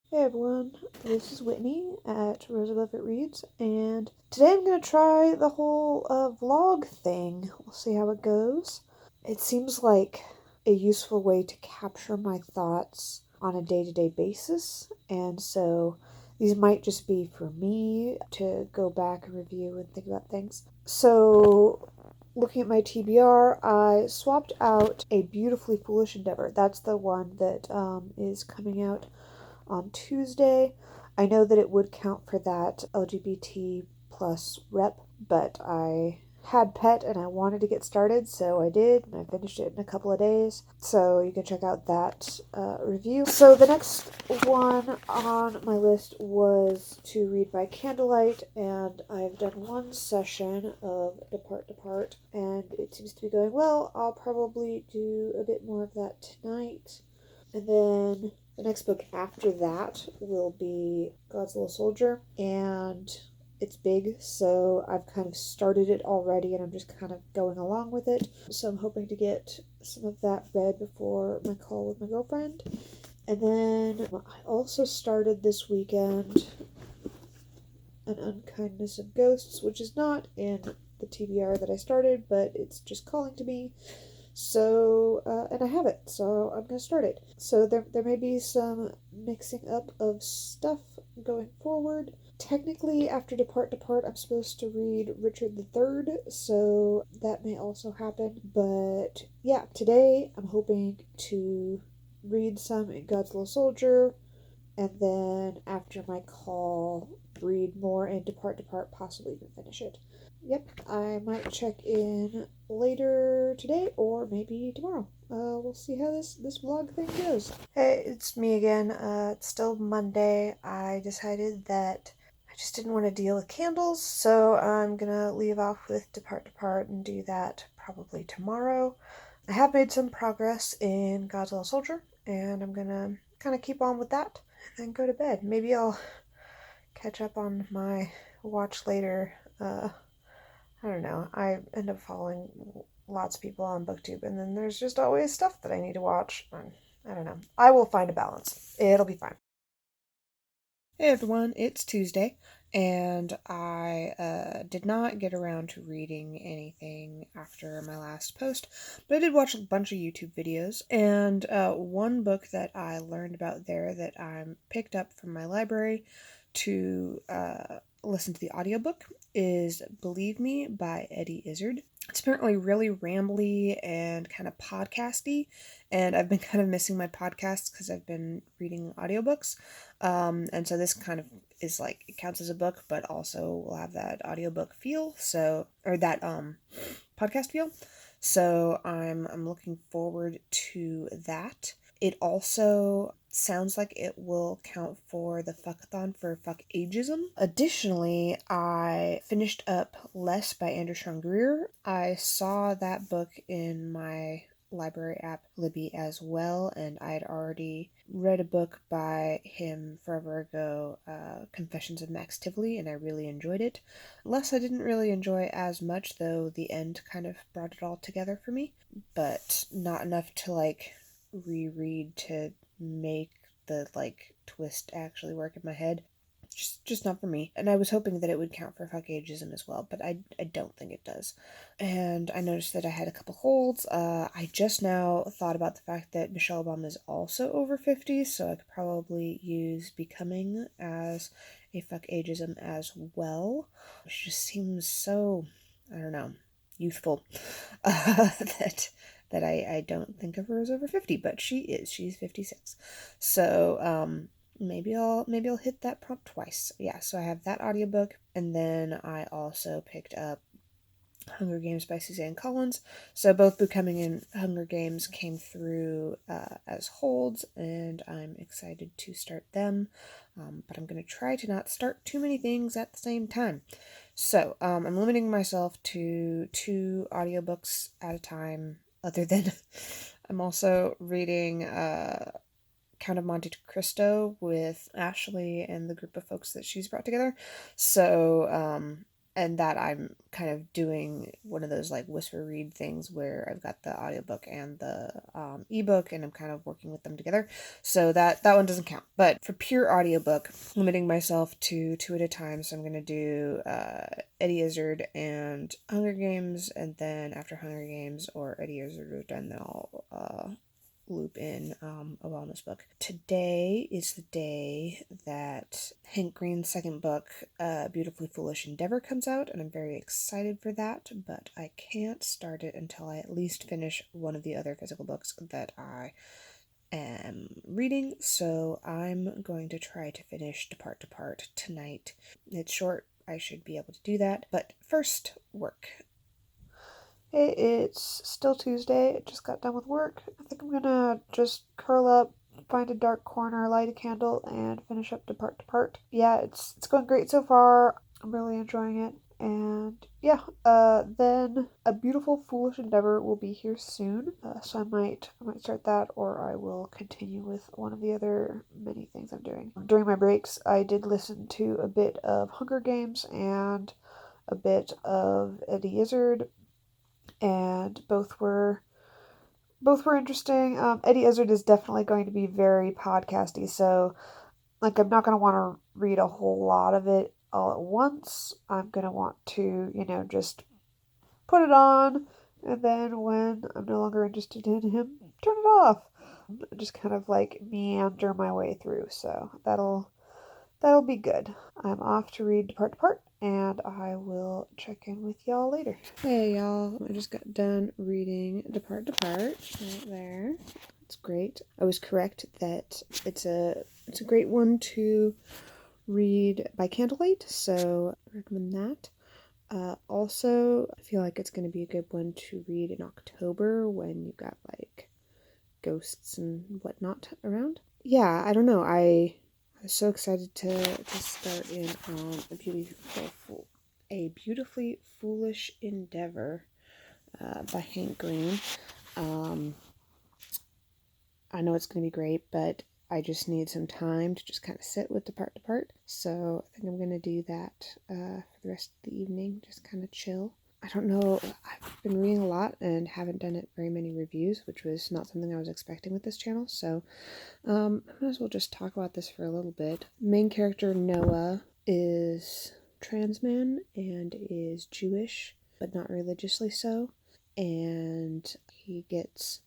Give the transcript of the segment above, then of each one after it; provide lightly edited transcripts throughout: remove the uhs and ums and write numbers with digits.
Hey everyone, this is Whitney at Roseaboveit Reads, and today I'm going to try the whole vlog thing. We'll see how it goes. It seems like a useful way to capture my thoughts on a day-to-day basis, and so these might just be for me to go back and review and think about things. So, looking at my TBR, I swapped out A Beautifully Foolish Endeavor. That's the one that is coming out on Tuesday. I know that it would count for that LGBT plus rep, but I had pet and I wanted to get started, so I did, and I finished it in a couple of days. So you can check out that review. So the next one on my list was to read by candlelight, and I've done one session of Depart, and it seems to be going well. I'll probably do a bit more of that tonight. And then the next book after that will be God's Little Soldier, and it's big, so I've kind of started it already and I'm just kind of going along with it. So I'm hoping to get some of that read before my call with my girlfriend. And then I also started this weekend An Unkindness of Ghosts, which is not in the TBR that I started, but it's just calling to me. So, and I have it, so I'm going to start it. So there may be some mixing up of stuff going forward. Technically, after Depart, I'm supposed to read Richard III, so that may also happen. But yeah, today I'm hoping to read some in God's Little Soldier, and then after my call, read more in Depart, possibly even finish it. Yep, I might check in later today or maybe tomorrow. We'll see how this vlog thing goes. Hey, it's me again. It's still Monday. I decided that I just didn't want to deal with candles, so I'm gonna leave off with Depart and do that probably tomorrow. I have made some progress in God's Little Soldier, and I'm gonna kind of keep on with that and then go to bed. Maybe I'll catch up on my watch later I don't know. I end up following lots of people on BookTube, and then there's just always stuff that I need to watch. I don't know. I will find a balance. It'll be fine. Hey everyone, it's Tuesday, and I did not get around to reading anything after my last post, but I did watch a bunch of YouTube videos, and one book that I learned about there that I picked up from my library to listen to the audiobook is Believe Me by Eddie Izzard. It's apparently really rambly and kind of podcasty, and I've been kind of missing my podcasts because I've been reading audiobooks. And so this kind of is like, it counts as a book, but also will have that audiobook feel, so, or that podcast feel. So I'm looking forward to that. It also sounds like it will count for the Fuckathon for Fuck Ageism. Additionally, I finished up Less by Anders Greer. I saw that book in my library app Libby as well, and I had already read a book by him forever ago, Confessions of Max Tivoli, and I really enjoyed it. Less I didn't really enjoy as much, though the end kind of brought it all together for me, but not enough to like reread to make the like twist actually work in my head. Just not for me. And I was hoping that it would count for fuck ageism as well, but I don't think it does. And I noticed that I had a couple holds. I just now thought about the fact that Michelle Obama is also over 50, so I could probably use Becoming as a fuck ageism as well, which just seems so, I don't know, youthful, that I don't think of her as over 50, but she is. She's 56. So, maybe I'll hit that prompt twice. Yeah, so I have that audiobook, and then I also picked up Hunger Games by Suzanne Collins. So both Becoming and Hunger Games came through as holds, and I'm excited to start them. But I'm going to try to not start too many things at the same time. So I'm limiting myself to 2 audiobooks at a time, other than I'm also reading Count of Monte Cristo with Ashley and the group of folks that she's brought together. So and that I'm kind of doing one of those like whisper read things where I've got the audiobook and the ebook, and I'm kind of working with them together. So that one doesn't count. But for pure audiobook, limiting myself to 2 at a time. So I'm going to do Eddie Izzard and Hunger Games, and then after Hunger Games or Eddie Izzard are done, then I'll loop in a wellness book. Today is the day that Hank Green's second book, Beautifully Foolish Endeavor, comes out, and I'm very excited for that, but I can't start it until I at least finish one of the other physical books that I am reading, so I'm going to try to finish Depart tonight. It's short, I should be able to do that, but first, work. Hey, it's still Tuesday. I just got done with work. I think I'm gonna just curl up, find a dark corner, light a candle, and finish up Depart. Yeah, it's going great so far. I'm really enjoying it. And yeah, then A Beautiful Foolish Endeavor will be here soon. So I might start that, or I will continue with one of the other many things I'm doing. During my breaks, I did listen to a bit of Hunger Games and a bit of Eddie Izzard, and both were interesting. Eddie Izzard is definitely going to be very podcasty, so like I'm not going to want to read a whole lot of it all at once. I'm going to want to, just put it on, and then when I'm no longer interested in him, turn it off. Just kind of like meander my way through. So that'll be good. I'm off to read Depart, and I will check in with y'all later. Hey y'all, I just got done reading Depart right there. It's great. I was correct that it's a great one to read by candlelight, so I recommend that. Also, I feel like it's going to be a good one to read in October when you've got like ghosts and whatnot around. Yeah, I don't know. I was so excited to start in A Beautifully Foolish Endeavor by Hank Green. I know it's going to be great, but I just need some time to just kind of sit with Depart. So I think I'm going to do that for the rest of the evening, just kind of chill. I don't know, I've been reading a lot and haven't done it very many reviews, which was not something I was expecting with this channel, so I might as well just talk about this for a little bit. Main character Noah is trans man and is Jewish, but not religiously so, and he gets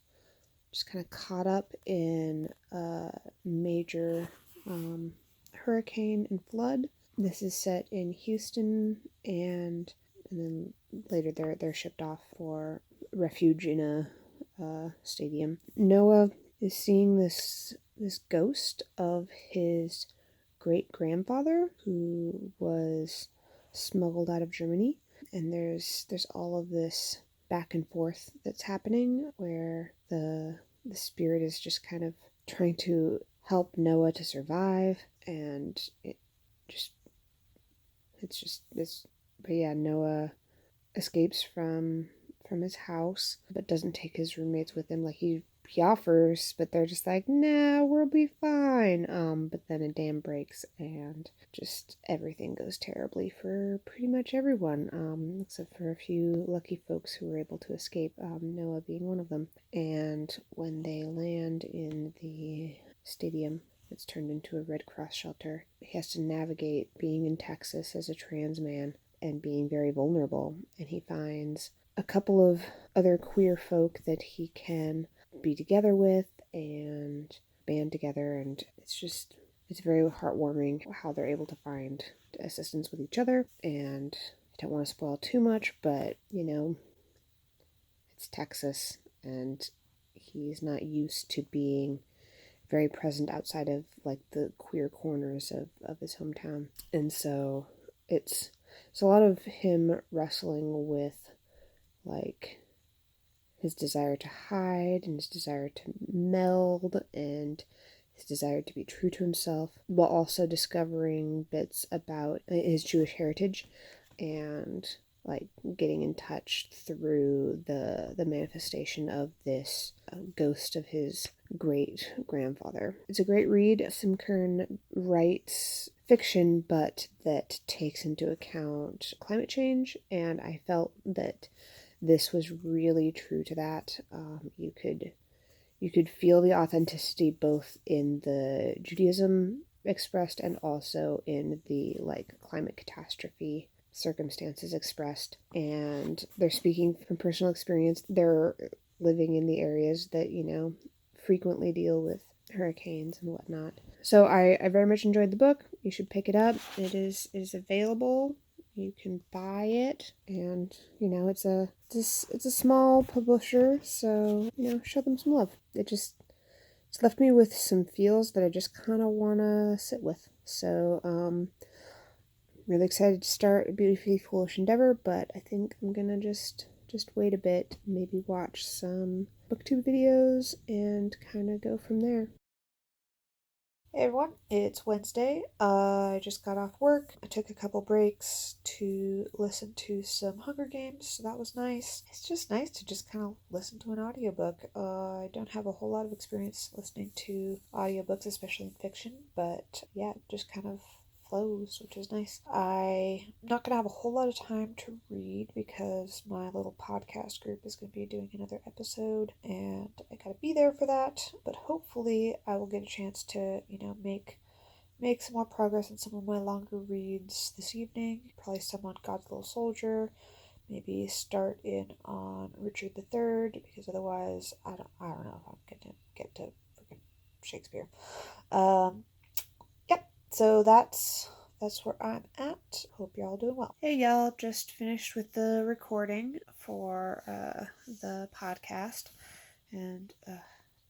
just kind of caught up in a major hurricane and flood. This is set in Houston, and then later they're shipped off for refuge in a stadium. Noah is seeing this ghost of his great grandfather who was smuggled out of Germany, and there's all of this back and forth that's happening where the spirit is just kind of trying to help Noah to survive, and it's just this. But yeah, Noah escapes from his house, but doesn't take his roommates with him. Like he offers, but they're just like, nah, we'll be fine. But then a dam breaks and just everything goes terribly for pretty much everyone, except for a few lucky folks who were able to escape, Noah being one of them. And when they land in the stadium, it's turned into a Red Cross shelter. He has to navigate being in Texas as a trans man and being very vulnerable, and he finds a couple of other queer folk that he can be together with and band together, and it's very heartwarming how they're able to find assistance with each other. And I don't want to spoil too much, but it's Texas, and he's not used to being very present outside of like the queer corners of his hometown, and so it's a lot of him wrestling with like his desire to hide and his desire to meld and his desire to be true to himself, while also discovering bits about his Jewish heritage and like getting in touch through the manifestation of this ghost of his great grandfather. It's a great read. Sim Kern writes fiction, but that takes into account climate change, and I felt that this was really true to that. You could feel the authenticity both in the Judaism expressed and also in the like climate catastrophe circumstances expressed. And they're speaking from personal experience. They're living in the areas that, frequently deal with hurricanes and whatnot. So I very much enjoyed the book. You should pick it up. It is available. You can buy it, and it's a small publisher, so show them some love. It's left me with some feels that I just kind of want to sit with. So really excited to start a beautifully foolish endeavor, but I think I'm gonna just wait a bit, maybe watch some booktube videos and kind of go from there. Hey everyone, it's Wednesday. I just got off work. I took a couple breaks to listen to some Hunger Games, so that was nice. It's just nice to just kind of listen to an audiobook. I don't have a whole lot of experience listening to audiobooks, especially in fiction, but yeah, it just kind of flows, which is nice. I'm not going to have a whole lot of time to read because my little podcast group is going to be doing another episode and I got to be there for that. But hopefully, I will get a chance to, make some more progress on some of my longer reads this evening. Probably some on God's Little Soldier. Maybe start in on Richard III because otherwise, I don't know if I'm going to get to freaking Shakespeare. Um, Yep. So that's where I'm at. Hope you're all doing well. Hey y'all, just finished with the recording for the podcast, and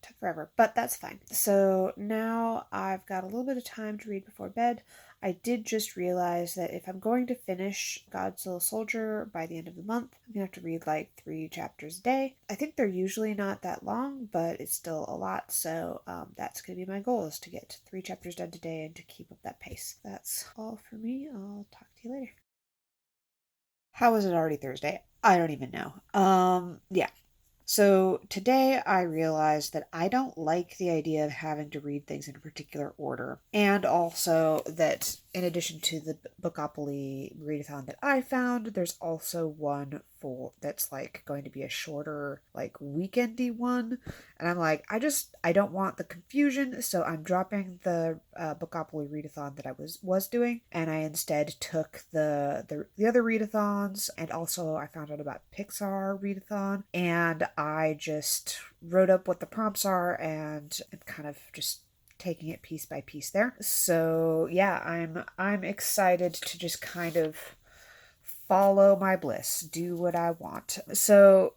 took forever, but that's fine. So now I've got a little bit of time to read before bed. I did just realize that if I'm going to finish God's Little Soldier by the end of the month, I'm gonna have to read like 3 chapters a day. I think they're usually not that long, but it's still a lot, so that's gonna be my goal, is to get 3 chapters done today and to keep up that pace. That's all for me. I'll talk to you later. How is it already Thursday? I don't even know. Yeah. So today I realized that I don't like the idea of having to read things in a particular order. And also that in addition to the Bookopoly readathon that I found, there's also one for that's like going to be a shorter, like weekendy one. And I'm like, I don't want the confusion, so I'm dropping the Bookopoly readathon that I was doing, and I instead took the other readathons, and also I found out about Pixar readathon, and I just wrote up what the prompts are and kind of just taking it piece by piece there. So yeah, I'm excited to just kind of follow my bliss, do what I want. So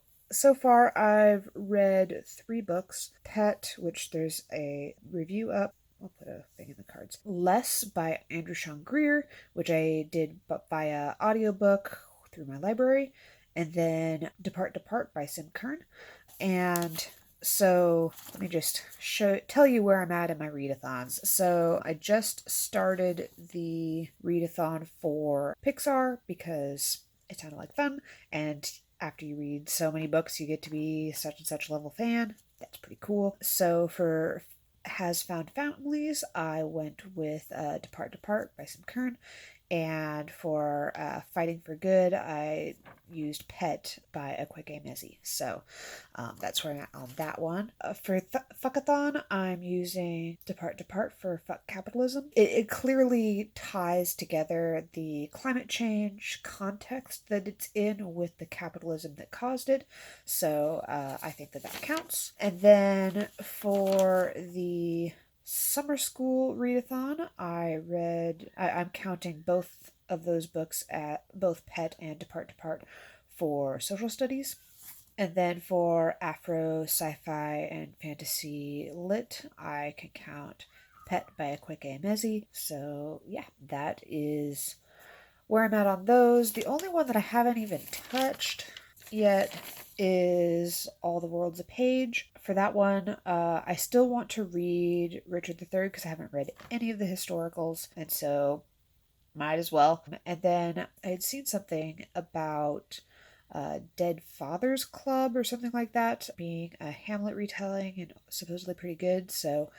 far I've read 3 books. Pet, which there's a review up. I'll put a thing in the cards. Less by Andrew Sean Greer, which I did via audiobook through my library. And then Depart by Sim Kern. And so let me just tell you where I'm at in my readathons. So I just started the readathon for Pixar because it sounded like fun, and after you read so many books, you get to be such and such level fan. That's pretty cool. So for Has Found Families, I went with Depart by Sim Kern. And for Fighting for Good, I used Pet by A Quick Mezzi. So that's where I'm at on that one. For Fuckathon, I'm using Depart for Fuck Capitalism. It clearly ties together the climate change context that it's in with the capitalism that caused it. So I think that counts. And then for the summer school readathon, I'm counting both of those books at both Pet and Depart for social studies. And then for Afro, sci-fi, and fantasy lit, I can count Pet by A Quick Mezzi. So yeah, that is where I'm at on those. The only one that I haven't even touched yet is All the World's a Page. For that one, I still want to read Richard III because I haven't read any of the historicals, and so might as well. And then I had seen something about Dead Fathers Club or something like that being a Hamlet retelling and supposedly pretty good, so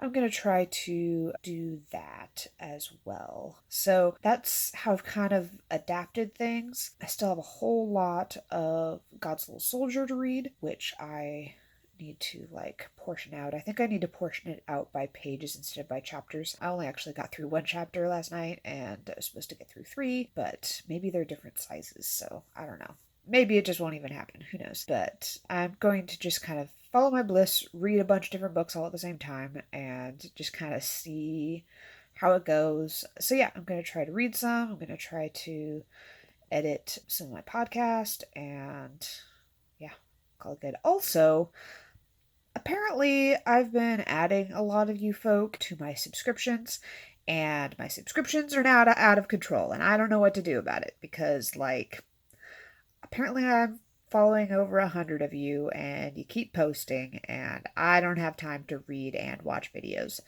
I'm going to try to do that as well. So that's how I've kind of adapted things. I still have a whole lot of God's Little Soldier to read, which I need to like portion out. I think I need to portion it out by pages instead of by chapters. I only actually got through one chapter last night and I was supposed to get through three, but maybe they're different sizes, so I don't know. Maybe it just won't even happen. Who knows? But I'm going to just kind of follow my bliss, read a bunch of different books all at the same time, and just kind of see how it goes. So, yeah, I'm going to try to read some. I'm going to try to edit some of my podcast, and yeah, call it good. Also, apparently, I've been adding a lot of you folk to my subscriptions, and my subscriptions are now out of control, and I don't know what to do about it because, like, apparently I'm following over 100 of you and you keep posting and I don't have time to read and watch videos.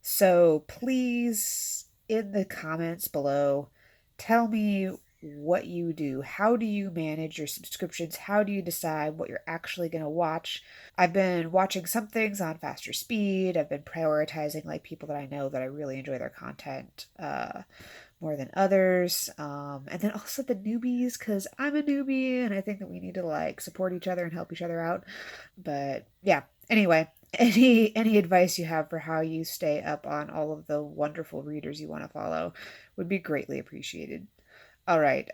So please, in the comments below, tell me what you do. How do you manage your subscriptions? How do you decide what you're actually going to watch? I've been watching some things on faster speed. I've been prioritizing like people that I know that I really enjoy their content more than others. And then also the newbies, because I'm a newbie and I think that we need to like support each other and help each other out. But yeah, anyway, any advice you have for how you stay up on all of the wonderful readers you want to follow would be greatly appreciated. All right,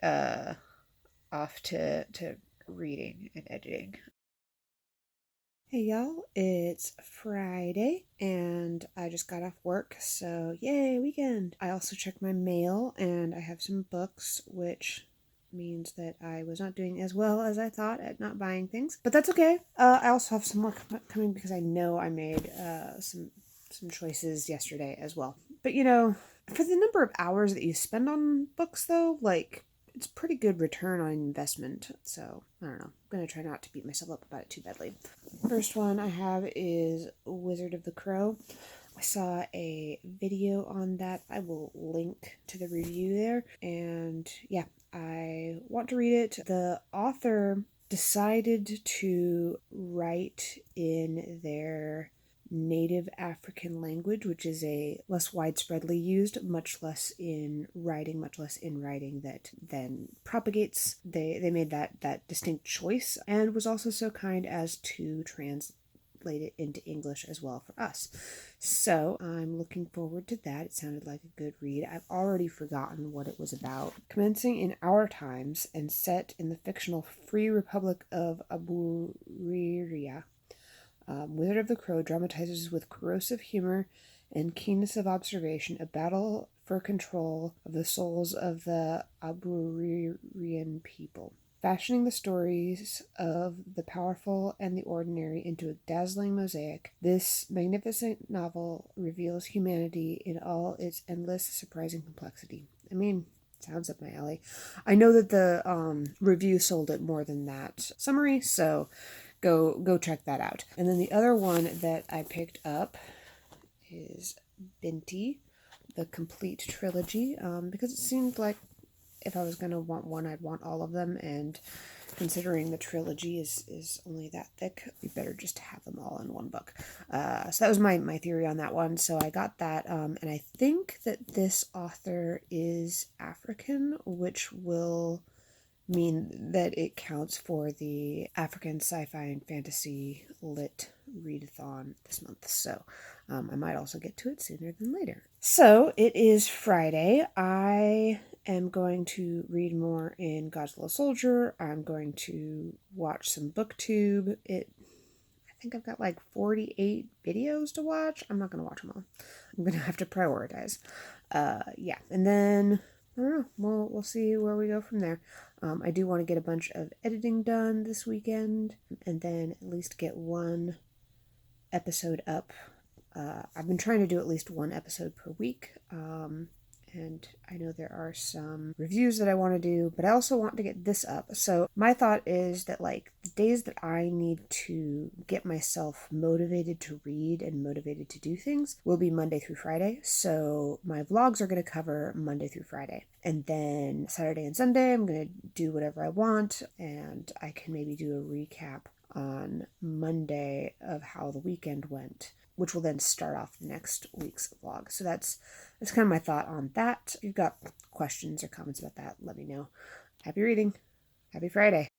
off to reading and editing. Hey y'all, it's Friday and I just got off work, so yay, weekend. I also checked my mail and I have some books, which means that I was not doing as well as I thought at not buying things, but that's okay. I also have some more coming because I know I made some choices yesterday as well. But you know, for the number of hours that you spend on books though, like it's pretty good return on investment. So I don't know. I'm gonna try not to beat myself up about it too badly. First one I have is Wizard of the Crow. I saw a video on that. I will link to the review there. And yeah, I want to read it. The author decided to write in their native African language, which is a less widespreadly used, much less in writing that then propagates. They made that distinct choice and was also so kind as to translate it into English as well for us. So I'm looking forward to that. It sounded like a good read. I've already forgotten what it was about. Commencing in our times and set in the fictional Free Republic of Aburiria, Wizard of the Crow dramatizes with corrosive humor and keenness of observation a battle for control of the souls of the Aburirian people. Fashioning the stories of the powerful and the ordinary into a dazzling mosaic, this magnificent novel reveals humanity in all its endless, surprising complexity. I mean, sounds up my alley. I know that the review sold it more than that summary, so go check that out. And then the other one that I picked up is Binti, the complete trilogy, because it seemed like if I was going to want one, I'd want all of them, and considering the trilogy is only that thick, you better just have them all in one book. So that was my theory on that one. So I got that, and I think that this author is African, which will mean that it counts for the African sci-fi and fantasy lit readathon this month. So I might also get to it sooner than later. So it is Friday. I am going to read more in God's Little Soldier. I'm going to watch some BookTube. I think I've got like 48 videos to watch. I'm not going to watch them all. I'm going to have to prioritize. Yeah. And then I don't know. We'll see where we go from there. I do want to get a bunch of editing done this weekend and then at least get one episode up. I've been trying to do at least one episode per week. And I know there are some reviews that I want to do, but I also want to get this up. So my thought is that like the days that I need to get myself motivated to read and motivated to do things will be Monday through Friday. So my vlogs are going to cover Monday through Friday. And then Saturday and Sunday, I'm going to do whatever I want, and I can maybe do a recap on Monday of how the weekend went. which will then start off next week's vlog. So that's kind of my thought on that. If you've got questions or comments about that, let me know. Happy reading. Happy Friday.